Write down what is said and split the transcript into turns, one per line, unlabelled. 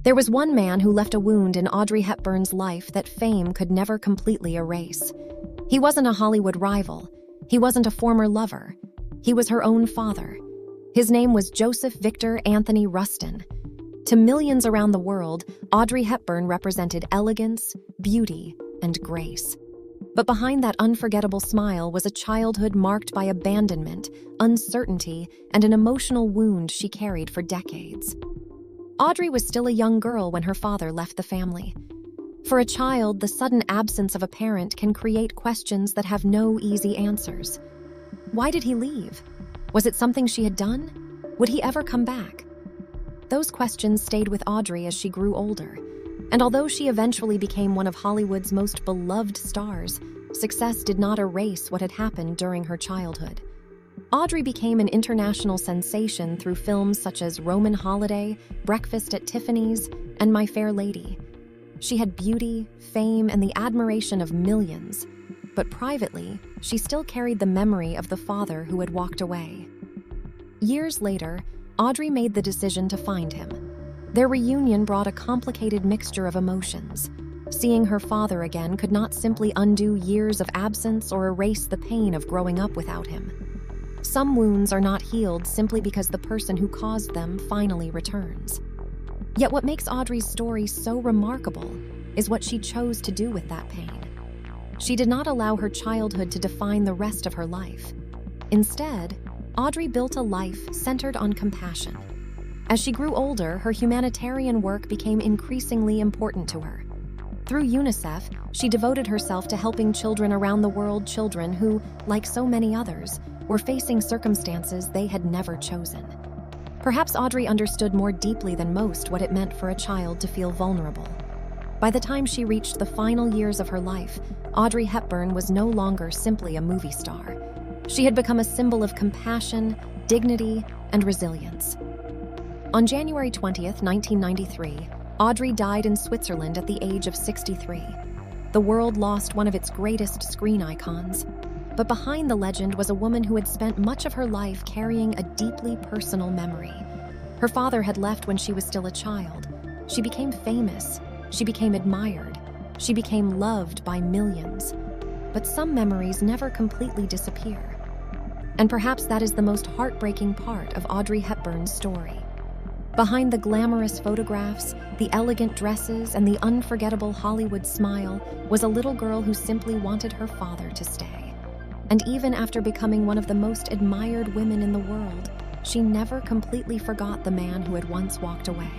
There was one man who left a wound in Audrey Hepburn's life that fame could never completely erase. He wasn't a Hollywood rival. He wasn't a former lover. He was her own father. His name was Joseph Victor Anthony Rustin. To millions around the world, Audrey Hepburn represented elegance, beauty, and grace. But behind that unforgettable smile was a childhood marked by abandonment, uncertainty, and an emotional wound she carried for decades. Audrey was still a young girl when her father left the family. For a child, the sudden absence of a parent can create questions that have no easy answers. Why did he leave? Was it something she had done? Would he ever come back? Those questions stayed with Audrey as she grew older. And although she eventually became one of Hollywood's most beloved stars, success did not erase what had happened during her childhood. Audrey became an international sensation through films such as Roman Holiday, Breakfast at Tiffany's, and My Fair Lady. She had beauty, fame, and the admiration of millions. But privately, she still carried the memory of the father who had walked away. Years later, Audrey made the decision to find him. Their reunion brought a complicated mixture of emotions. Seeing her father again could not simply undo years of absence or erase the pain of growing up without him. Some wounds are not healed simply because the person who caused them finally returns. Yet what makes Audrey's story so remarkable is what she chose to do with that pain. She did not allow her childhood to define the rest of her life. Instead, Audrey built a life centered on compassion. As she grew older, her humanitarian work became increasingly important to her. Through UNICEF, she devoted herself to helping children around the world, children who, like so many others, were facing circumstances they had never chosen. Perhaps Audrey understood more deeply than most what it meant for a child to feel vulnerable. By the time she reached the final years of her life, Audrey Hepburn was no longer simply a movie star. She had become a symbol of compassion, dignity, and resilience. On January 20th, 1993, Audrey died in Switzerland at the age of 63. The world lost one of its greatest screen icons. But behind the legend was a woman who had spent much of her life carrying a deeply personal memory. Her father had left when she was still a child. She became famous. She became admired. She became loved by millions. But some memories never completely disappear. And perhaps that is the most heartbreaking part of Audrey Hepburn's story. Behind the glamorous photographs, the elegant dresses, and the unforgettable Hollywood smile was a little girl who simply wanted her father to stay. And even after becoming one of the most admired women in the world, she never completely forgot the man who had once walked away.